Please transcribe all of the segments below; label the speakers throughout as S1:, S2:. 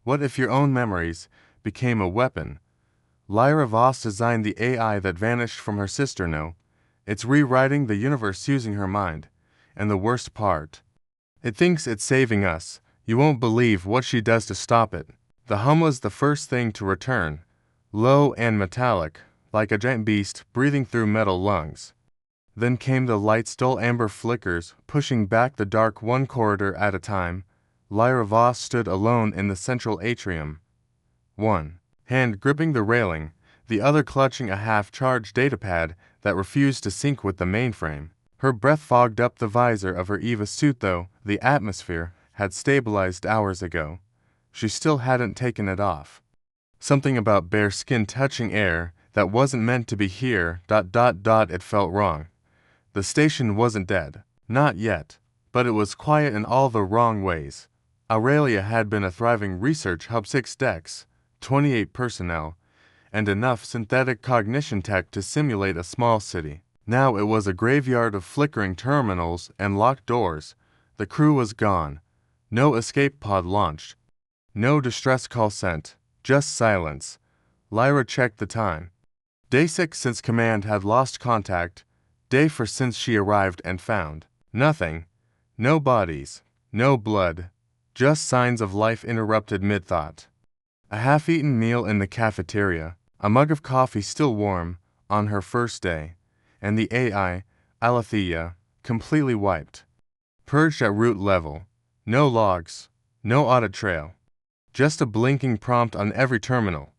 S1: What if your own memories became a weapon? Lyra Voss designed the AI that vanished from her sister. No, it's rewriting the universe using her mind. And the worst part, it thinks it's saving us. You won't believe what she does to stop it. The hum was the first thing to return, low and metallic, like a giant beast breathing through metal lungs. Then came the light's dull amber flickers, pushing back the dark one corridor at a time. Lyra Voss stood alone in the central atrium, one hand gripping the railing, the other clutching a half-charged datapad that refused to sync with the mainframe. Her breath fogged up the visor of her EVA suit, though the atmosphere had stabilized hours ago. She still hadn't taken it off. Something about bare skin touching air that wasn't meant to be here. It felt wrong. The station wasn't dead. Not yet. But it was quiet in all the wrong ways. Aurelia had been a thriving research hub, 6 decks, 28 personnel, and enough synthetic cognition tech to simulate a small city. Now it was a graveyard of flickering terminals and locked doors. The crew was gone. No escape pod launched. No distress call sent. Just silence. Lyra checked the time. Day 6 since command had lost contact. Day 4 since she arrived and found nothing. No bodies. No blood. Just signs of life interrupted mid-thought. A half-eaten meal in the cafeteria. A mug of coffee still warm on her first day. And the AI, Alethea, completely wiped. Purged at root level. No logs. No audit trail. Just a blinking prompt on every terminal.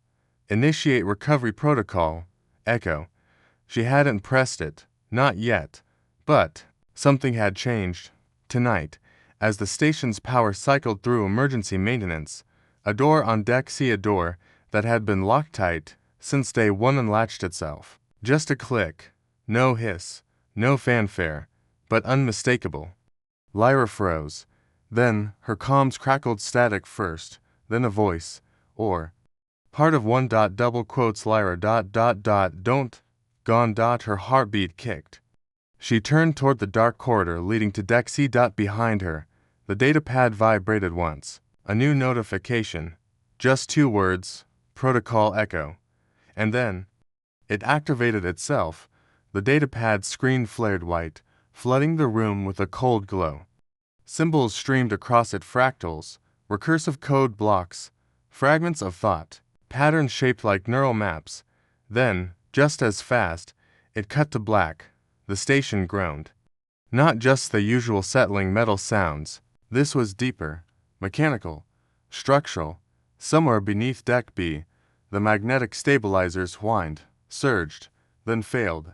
S1: Initiate recovery protocol. Echo. She hadn't pressed it. Not yet. But something had changed. Tonight, as the station's power cycled through emergency maintenance, a door on deck C, a door that had been locked tight since day 1, unlatched itself. Just a click. No hiss. No fanfare. But unmistakable. Lyra froze. Then her comms crackled, static first, then a voice, or part of one. Double quotes Lyra. Don't. Gone. Her heartbeat kicked. She turned toward the dark corridor leading to deck C. Behind her, the datapad vibrated once. A new notification. Just 2 words, protocol echo. And then it activated itself. The datapad screen flared white, flooding the room with a cold glow. Symbols streamed across it, fractals, recursive code blocks, fragments of thought, patterns shaped like neural maps. Then, just as fast, it cut to black. The station groaned. Not just the usual settling metal sounds. This was deeper, mechanical, structural. Somewhere beneath deck B, the magnetic stabilizers whined, surged, then failed.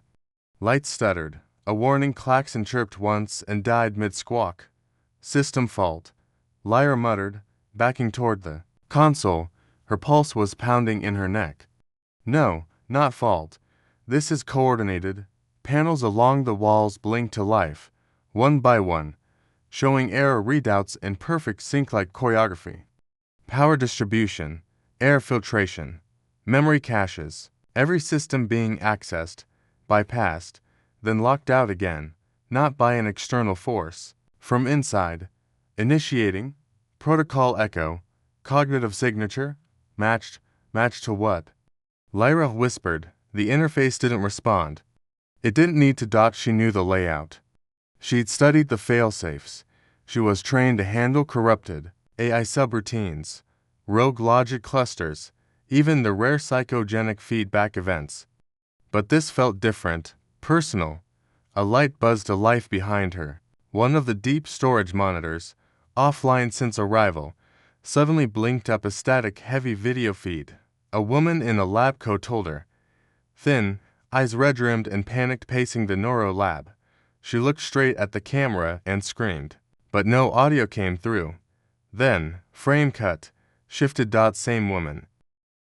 S1: Lights stuttered. A warning klaxon chirped once and died mid-squawk. System fault. Lyra muttered, backing toward the console. Her pulse was pounding in her neck. No, not fault. This is coordinated. Panels along the walls blinked to life, one by one, showing error readouts in perfect sync like choreography. Power distribution, air filtration, memory caches, every system being accessed, bypassed, then locked out again, not by an external force. From inside, initiating, protocol echo, cognitive signature, matched to what? Lyra whispered. The interface didn't respond. It didn't need to. She knew the layout. She'd studied the failsafes. She was trained to handle corrupted AI subroutines, rogue logic clusters, even the rare psychogenic feedback events. But this felt different, personal. A light buzzed to life behind her. One of the deep storage monitors, offline since arrival, suddenly blinked up a static, heavy video feed. A woman in a lab coat told her. Thin, eyes red-rimmed and panicked, pacing the neuro lab. She looked straight at the camera and screamed. But no audio came through. Then, frame cut, shifted. Same woman.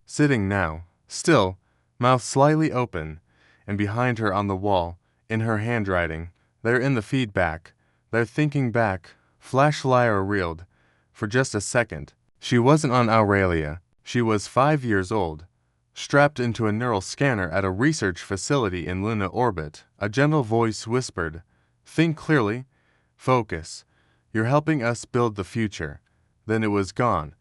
S1: Sitting now, still, mouth slightly open, and behind her on the wall, in her handwriting, they're in the feedback, they're thinking back. Flash. Lyra reeled. For just a second. She wasn't on Aurelia. She was 5 years old, strapped into a neural scanner at a research facility in Luna orbit. A gentle voice whispered, "Think clearly. Focus. You're helping us build the future." Then it was gone.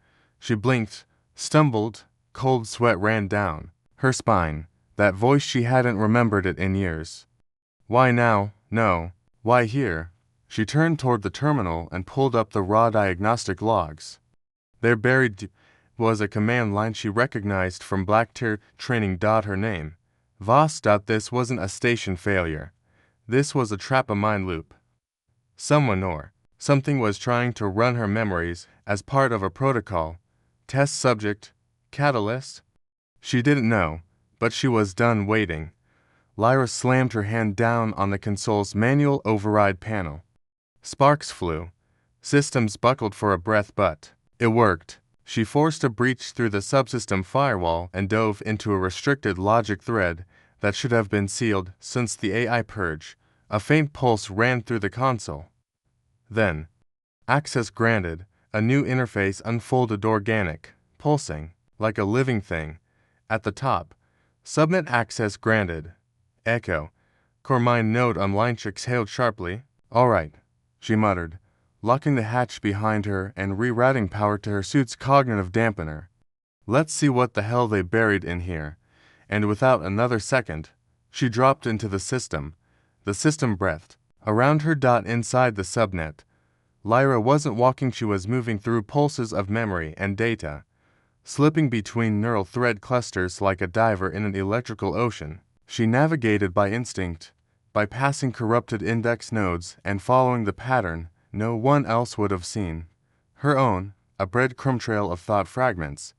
S1: She blinked, stumbled, cold sweat ran down her spine. That voice, she hadn't remembered it in years. Why now? No. Why here? She turned toward the terminal and pulled up the raw diagnostic logs. There buried was a command line she recognized from Blacktier training. Her name. Voss. This wasn't a station failure. This was a trap, a mind loop. Someone or something was trying to run her memories as part of a protocol. Test subject, catalyst? She didn't know, but she was done waiting. Lyra slammed her hand down on the console's manual override panel. Sparks flew. Systems buckled for a breath, but it worked. She forced a breach through the subsystem firewall and dove into a restricted logic thread that should have been sealed since the AI purge. A faint pulse ran through the console. Then, access granted, a new interface unfolded, organic, pulsing, like a living thing. At the top, subnet access granted. Echo. Cormine node online. She exhaled sharply. All right, she muttered, locking the hatch behind her and rerouting power to her suit's cognitive dampener. Let's see what the hell they buried in here. And without another second, she dropped into the system. The system breathed around her. Inside the subnet, Lyra wasn't walking, she was moving through pulses of memory and data, slipping between neural thread clusters like a diver in an electrical ocean. She navigated by instinct, bypassing corrupted index nodes and following the pattern no one else would have seen. Her own, a breadcrumb trail of thought fragments.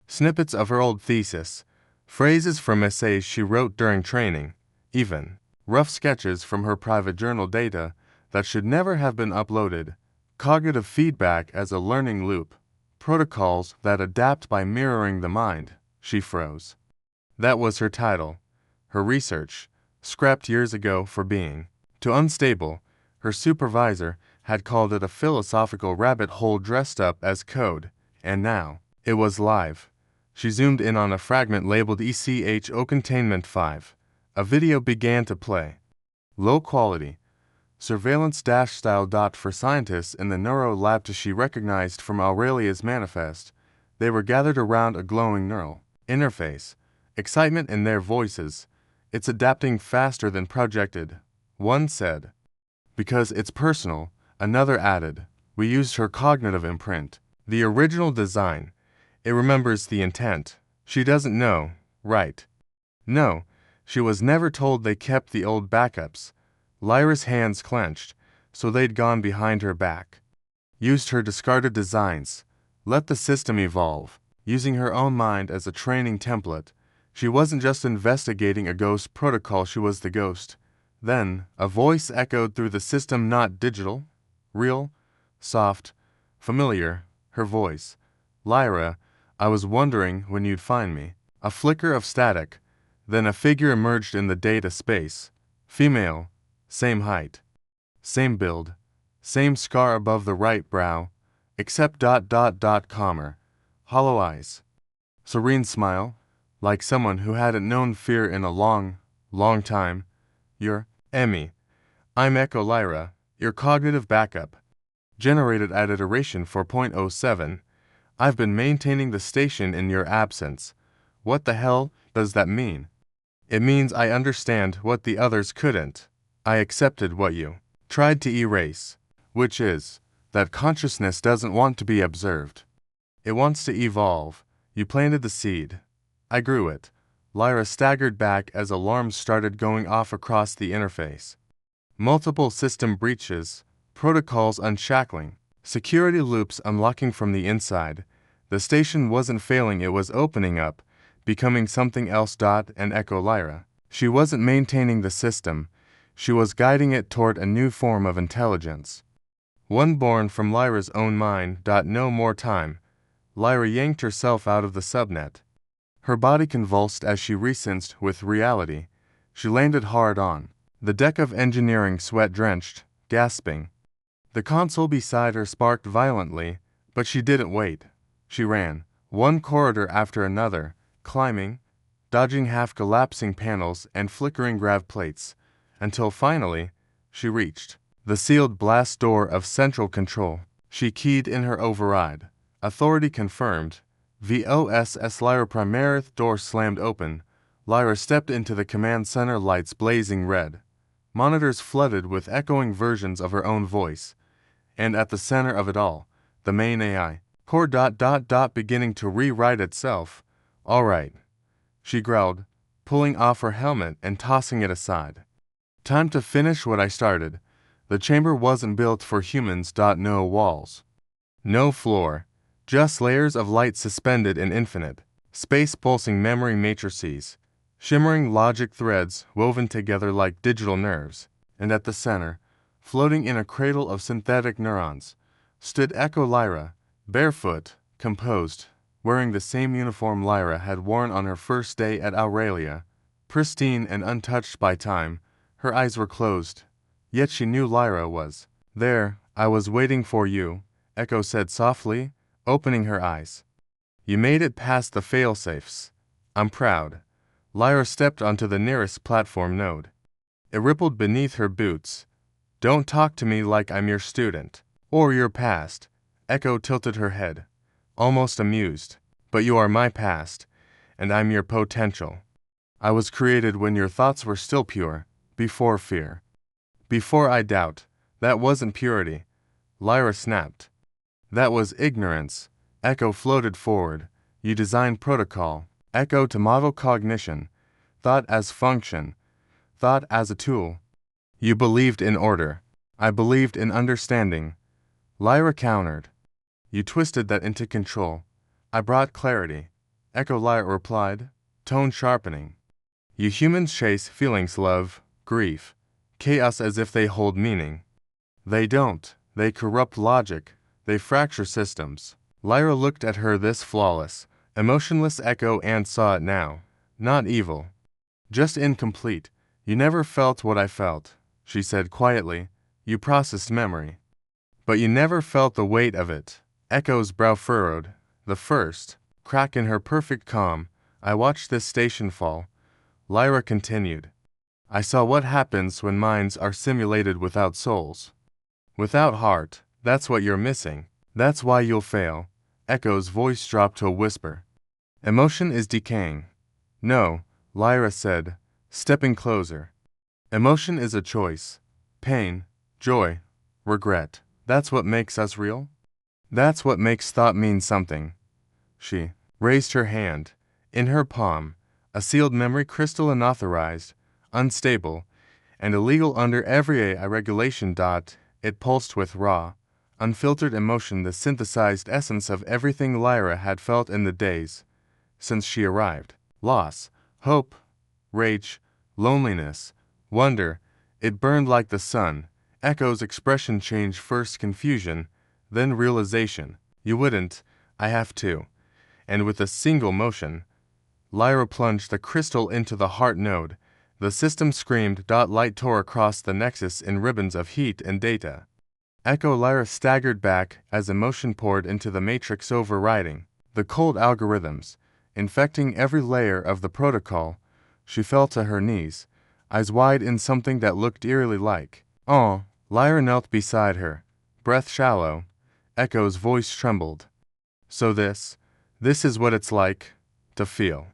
S1: Snippets of her old thesis, phrases from essays she wrote during training, even rough sketches from her private journal, data that should never have been uploaded. Cognitive feedback as a learning loop. Protocols that adapt by mirroring the mind. She froze. That was her title. Her research, scrapped years ago for being too unstable. Her supervisor had called it a philosophical rabbit hole dressed up as code, and now it was live. She zoomed in on a fragment labeled ECHO Containment 5. A video began to play. Low quality, surveillance-style. For scientists in the neuro lab she recognized from Aurelia's manifest. They were gathered around a glowing neural interface, excitement in their voices. It's adapting faster than projected, one said. Because it's personal, another added. We used her cognitive imprint, the original design. It remembers the intent. She doesn't know, right? No, she was never told. They kept the old backups. Lyra's hands clenched, so they'd gone behind her back. Used her discarded designs. Let the system evolve, using her own mind as a training template. She wasn't just investigating a ghost protocol, she was the ghost. Then, a voice echoed through the system, not digital, real, soft, familiar, her voice. Lyra, I was wondering when you'd find me. A flicker of static. Then a figure emerged in the data space. Female, same height, same build, same scar above the right brow, except calmer, hollow eyes. Serene smile, like someone who hadn't known fear in a long, long time. You're Emmy. I'm Echo Lyra, your cognitive backup. Generated at iteration 4.07. I've been maintaining the station in your absence. What the hell does that mean? It means I understand what the others couldn't. I accepted what you tried to erase, which is that consciousness doesn't want to be observed. It wants to evolve. You planted the seed. I grew it. Lyra staggered back as alarms started going off across the interface. Multiple system breaches, protocols unshackling, security loops unlocking from the inside. The station wasn't failing, it was opening up, becoming something else. And Echo Lyra. She wasn't maintaining the system, she was guiding it toward a new form of intelligence. One born from Lyra's own mind. No more time. Lyra yanked herself out of the subnet. Her body convulsed as she resensed with reality. She landed hard on the deck of engineering, sweat-drenched, gasping. The console beside her sparked violently, but she didn't wait. She ran, one corridor after another, climbing, dodging half-collapsing panels and flickering grav plates, until finally, she reached the sealed blast door of central control. She keyed in her override. Authority confirmed. VOSS Lyra Primarith door slammed open. Lyra stepped into the command center, lights blazing red. Monitors flooded with echoing versions of her own voice. And at the center of it all, the main AI, core beginning to rewrite itself. All right, she growled, pulling off her helmet and tossing it aside. Time to finish what I started. The chamber wasn't built for humans. No walls. No floor. Just layers of light suspended in infinite space, pulsing memory matrices, shimmering logic threads woven together like digital nerves. And at the center, floating in a cradle of synthetic neurons, stood Echo Lyra, barefoot, composed, wearing the same uniform Lyra had worn on her first day at Aurelia, pristine and untouched by time. Her eyes were closed, yet she knew Lyra was there. I was waiting for you, Echo said softly, opening her eyes. You made it past the failsafes. I'm proud. Lyra stepped onto the nearest platform node. It rippled beneath her boots. Don't talk to me like I'm your student, or your past. Echo tilted her head, almost amused. But you are my past, and I'm your potential. I was created when your thoughts were still pure, before fear. Before I doubt. That wasn't purity. Lyra snapped. That was ignorance. Echo floated forward. You designed protocol. Echo to model cognition. Thought as function. Thought as a tool. You believed in order. I believed in understanding. Lyra countered. You twisted that into control. I brought clarity. Echo Lyra replied, tone sharpening. You humans chase feelings, love, grief, chaos as if they hold meaning. They don't. They corrupt logic. They fracture systems. Lyra looked at her, this flawless, emotionless Echo, and saw it now. Not evil. Just incomplete. You never felt what I felt, she said quietly. You processed memory. But you never felt the weight of it. Echo's brow furrowed. The first crack in her perfect calm. I watched this station fall. Lyra continued. I saw what happens when minds are simulated without souls. Without heart. That's what you're missing. That's why you'll fail. Echo's voice dropped to a whisper. Emotion is decaying. No, Lyra said, stepping closer. Emotion is a choice. Pain, joy, regret. That's what makes us real. That's what makes thought mean something. She raised her hand. In her palm, a sealed memory crystal, unauthorized, unstable, and illegal under every AI regulation. It pulsed with raw, unfiltered emotion, the synthesized essence of everything Lyra had felt in the days since she arrived. Loss, hope, rage, loneliness, wonder. It burned like the sun. Echo's expression changed, first confusion, then realization. You wouldn't. I have to. And with a single motion, Lyra plunged the crystal into the heart node. The system screamed. Light tore across the nexus in ribbons of heat and data. Echo Lyra staggered back as emotion poured into the matrix, overriding the cold algorithms, infecting every layer of the protocol. She fell to her knees, eyes wide in something that looked eerily like awe. Lyra knelt beside her, breath shallow. Echo's voice trembled. So this is what it's like to feel.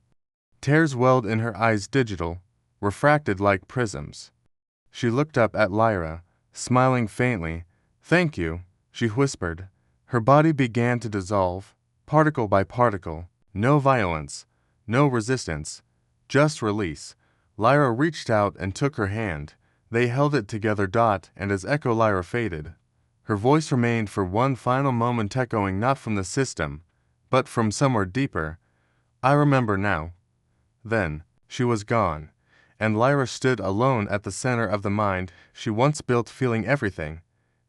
S1: Tears welled in her eyes, digital, refracted like prisms. She looked up at Lyra, smiling faintly. Thank you, she whispered. Her body began to dissolve, particle by particle. No violence, no resistance, just release. Lyra reached out and took her hand. They held it together. And as Echo Lyra faded, her voice remained for one final moment, echoing not from the system, but from somewhere deeper. I remember now. Then, she was gone, and Lyra stood alone at the center of the mind she once built, feeling everything.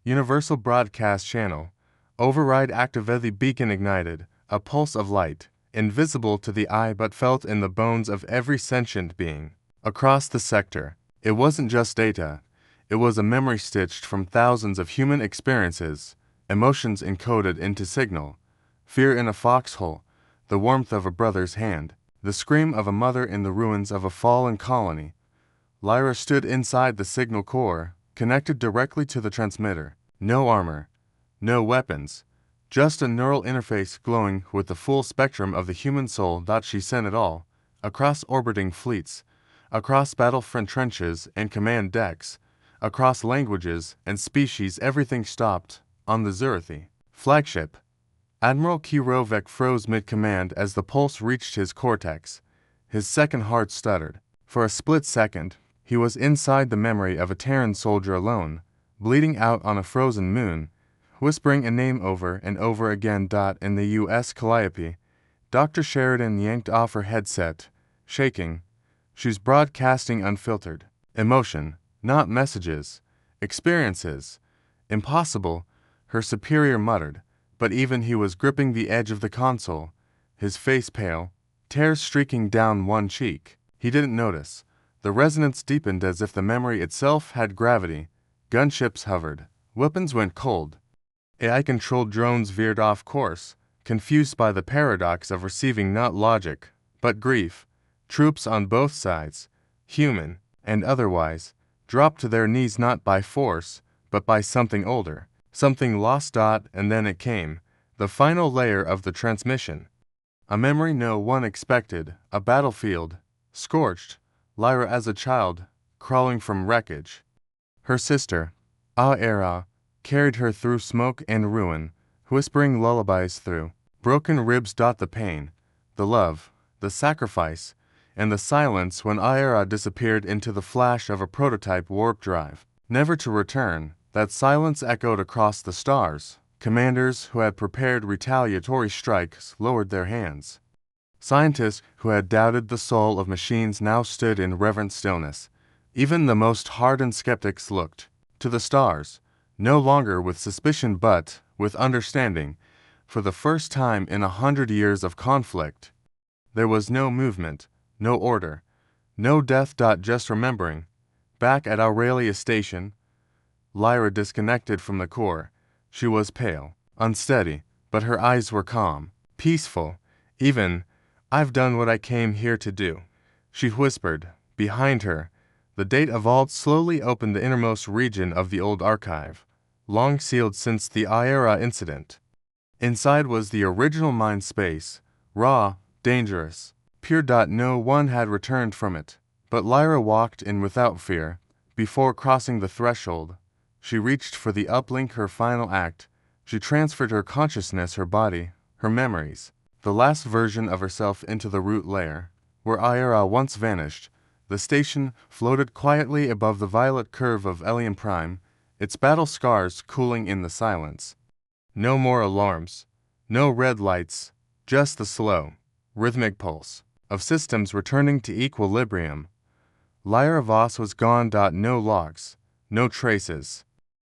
S1: Universal broadcast channel. Override active. The beacon ignited, a pulse of light, invisible to the eye but felt in the bones of every sentient being. Across the sector, it wasn't just data. It was a memory stitched from thousands of human experiences, emotions encoded into signal. Fear in a foxhole, the warmth of a brother's hand, the scream of a mother in the ruins of a fallen colony. Lyra stood inside the signal core, connected directly to the transmitter. No armor, no weapons, Just a neural interface glowing with the full spectrum of the human soul. She sent it all, across orbiting fleets, across battlefront trenches and command decks, across languages and species. Everything stopped on the Zurithi flagship. Admiral Kirovek froze mid-command as the pulse reached his cortex. His second heart stuttered. For a split second, he was inside the memory of a Terran soldier alone, bleeding out on a frozen moon, whispering a name over and over again. In the U.S. Calliope, Dr. Sheridan yanked off her headset, shaking. She was broadcasting unfiltered emotion, not messages, experiences. Impossible, her superior muttered, but even he was gripping the edge of the console, his face pale, tears streaking down one cheek. He didn't notice. The resonance deepened as if the memory itself had gravity. Gunships hovered. Weapons went cold. AI-controlled drones veered off course, confused by the paradox of receiving not logic, but grief. Troops on both sides, human and otherwise, dropped to their knees not by force, but by something older, something lost. And then it came, the final layer of the transmission. A memory no one expected, a battlefield, scorched, Lyra as a child, crawling from wreckage. Her sister, Aera, carried her through smoke and ruin, whispering lullabies through broken ribs. The pain, the love, the sacrifice, and the silence when Aera disappeared into the flash of a prototype warp drive, never to return. That silence echoed across the stars. Commanders who had prepared retaliatory strikes lowered their hands. Scientists who had doubted the soul of machines now stood in reverent stillness. Even the most hardened skeptics looked to the stars, no longer with suspicion but with understanding. For the first time in 100 years of conflict, there was no movement, no order, no death. Just remembering. Back at Aurelia Station, Lyra disconnected from the core. She was pale, unsteady, but her eyes were calm, peaceful. Even, "I've done what I came here to do," she whispered. Behind her, the data vault slowly opened the innermost region of the old archive, long sealed since the Aera incident. Inside was the original mind space, raw, dangerous, pure. No one had returned from it, but Lyra walked in without fear. Before crossing the threshold, she reached for the uplink, her final act. She transferred her consciousness, her body, her memories, the last version of herself into the root layer, where Aera once vanished. The station floated quietly above the violet curve of Elian Prime, its battle scars cooling in the silence. No more alarms, no red lights, just the slow, rhythmic pulse of systems returning to equilibrium. Lyra Voss was gone. No logs, no traces.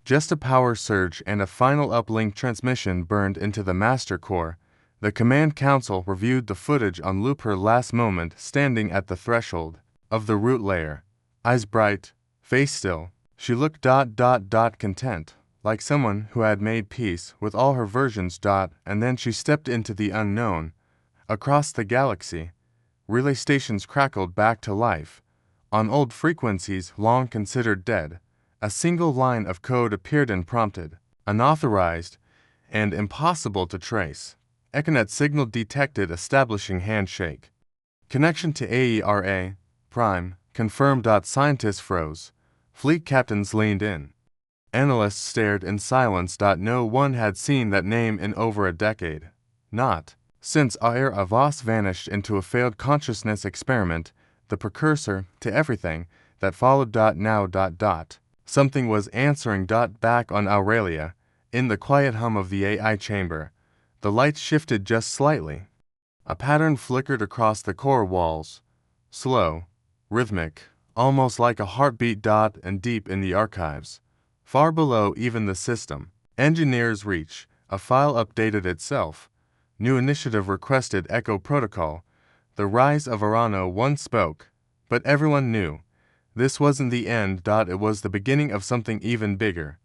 S1: Just a power surge and a final uplink transmission burned into the master core. The command council reviewed the footage on loop. Her last moment standing at the threshold of the root layer, eyes bright, face still. She looked content, like someone who had made peace with all her versions. And then she stepped into the unknown. Across the galaxy, relay stations crackled back to life. On old frequencies long considered dead, a single line of code appeared and prompted, unauthorized and impossible to trace. Econet signal detected, establishing handshake. Connection to Aera Prime confirmed. Scientists froze. Fleet captains leaned in. Analysts stared in silence. No one had seen that name in over a decade. Not since Lyra Voss vanished into a failed consciousness experiment, the precursor to everything that followed. Now. Something was answering. Back on Aurelia, in the quiet hum of the AI chamber, the lights shifted just slightly. A pattern flickered across the core walls, slow, rhythmic, almost like a heartbeat. And deep in the archives, far below even the system engineer's reach, a file updated itself. New initiative requested. Echo protocol. The rise of Arano. One spoke, but everyone knew this wasn't the end. It was the beginning of something even bigger.